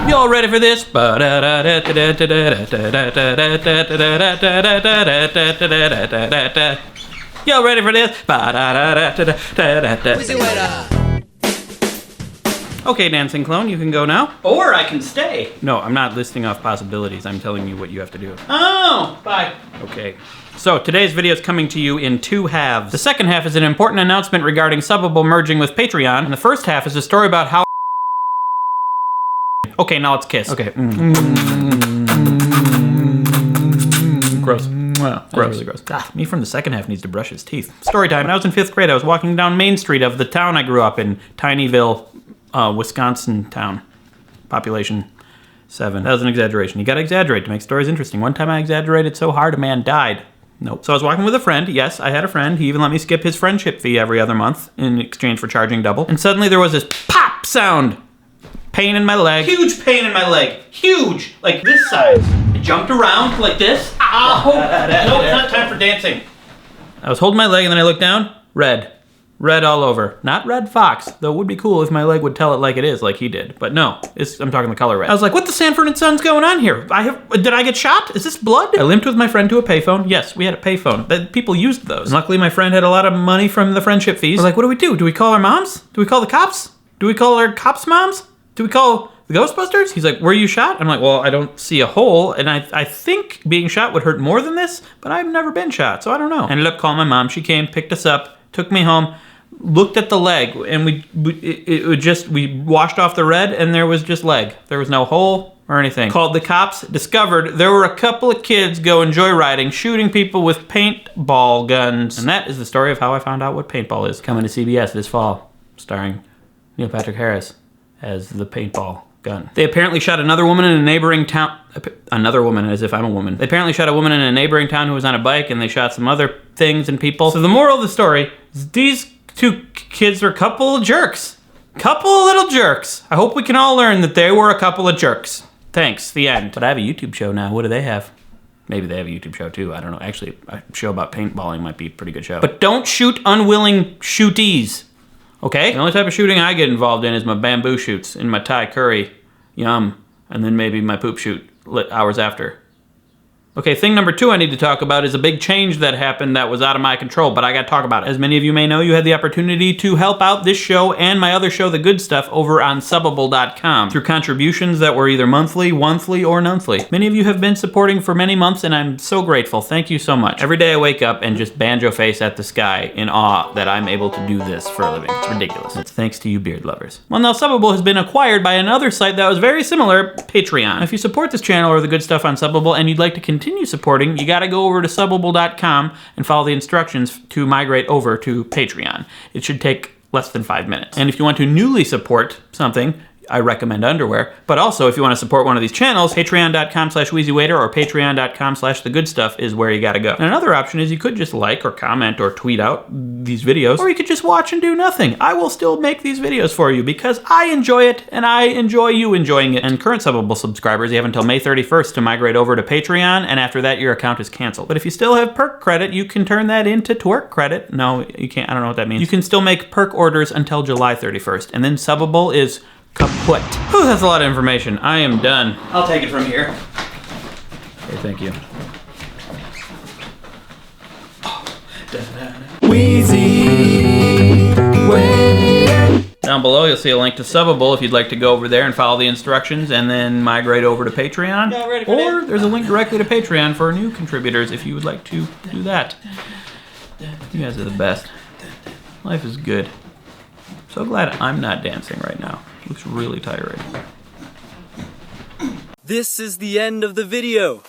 Y'all ready for this? Y'all ready for this? Okay, dancing clone, you can go now. Or I can stay. No, I'm not listing off possibilities. I'm telling you what you have to do. Oh, bye. Okay. So today's video is coming to you in 2 halves. The second half is an important announcement regarding Subbable merging with Patreon, and the first half is a story about how. Okay, now let's kiss. Okay. Gross. Wow, gross. Really gross. Me from the second half needs to brush his teeth. Story time. When I was in 5th grade, I was walking down Main Street of the town I grew up in, Tinyville, Wisconsin town. Population 7. That was an exaggeration. You gotta exaggerate to make stories interesting. One time I exaggerated so hard a man died. Nope. So I was walking with a friend. Yes, I had a friend. He even let me skip his friendship fee every other month in exchange for charging double. And suddenly there was this pop sound. Pain in my leg. Huge pain in my leg. Huge. Like this size. I jumped around like this. Ow. No, it's not time for dancing. I was holding my leg and then I looked down. Red. Red all over. Not red fox, though it would be cool if my leg would tell it like it is, like he did. But no, I'm talking the color red. I was like, what the Sanford and Son's going on here? Did I get shot? Is this blood? I limped with my friend to a payphone. Yes, we had a payphone. People used those. And luckily my friend had a lot of money from the friendship fees. We're like, what do? Do we call our moms? Do we call the cops? Do we call our cops' moms? Do we call the Ghostbusters? He's like, were you shot? I'm like, well, I don't see a hole. And I think being shot would hurt more than this, but I've never been shot, so I don't know. I ended up calling my mom. She came, picked us up, took me home, looked at the leg, and we washed off the red, and there was just leg. There was no hole or anything. Called the cops, discovered there were a couple of kids going joyriding, shooting people with paintball guns. And that is the story of how I found out what paintball is. Coming to CBS this fall, starring Neil Patrick Harris as the paintball gun. They apparently shot another woman in a neighboring town. Another woman, as if I'm a woman. They apparently shot a woman in a neighboring town who was on a bike, and they shot some other things and people. So the moral of the story is these 2 kids are a couple of jerks. Couple of little jerks. I hope we can all learn that they were a couple of jerks. Thanks, the end. But I have a YouTube show now. What do they have? Maybe they have a YouTube show too. I don't know. Actually, a show about paintballing might be a pretty good show. But don't shoot unwilling shootees. Okay? The only type of shooting I get involved in is my bamboo shoots and my Thai curry. Yum. And then maybe my poop shoot hours after. Okay, thing number 2 I need to talk about is a big change that happened that was out of my control, but I gotta talk about it. As many of you may know, you had the opportunity to help out this show and my other show, The Good Stuff, over on Subbable.com through contributions that were either monthly, or monthly. Many of you have been supporting for many months, and I'm so grateful. Thank you so much. Every day I wake up and just banjo face at the sky in awe that I'm able to do this for a living. It's ridiculous. It's thanks to you Beardlovers. Well, now Subbable has been acquired by another site that was very similar, Patreon. If you support this channel or The Good Stuff on Subbable and you'd like to continue supporting, you gotta go over to Subbable.com and follow the instructions to migrate over to Patreon. It should take less than 5 minutes. And if you want to newly support something, I recommend underwear. But also, if you want to support one of these channels, patreon.com/WheezyWaiter or patreon.com/thegoodstuff is where you gotta go. And another option is you could just like or comment or tweet out these videos, or you could just watch and do nothing. I will still make these videos for you because I enjoy it and I enjoy you enjoying it. And current Subbable subscribers, you have until May 31st to migrate over to Patreon, and after that your account is canceled. But if you still have perk credit, you can turn that into twerk credit. No, you can't. I don't know what that means. You can still make perk orders until July 31st, and then Subbable is kaput. Whew, that's a lot of information. I am done. I'll take it from here. Okay, thank you. WheezyWaiter. Down below you'll see a link to Subbable if you'd like to go over there and follow the instructions and then migrate over to Patreon. Or there's a link directly to Patreon for new contributors if you would like to do that. You guys are the best. Life is good. So glad I'm not dancing right now. Looks really tiring. This is the end of the video.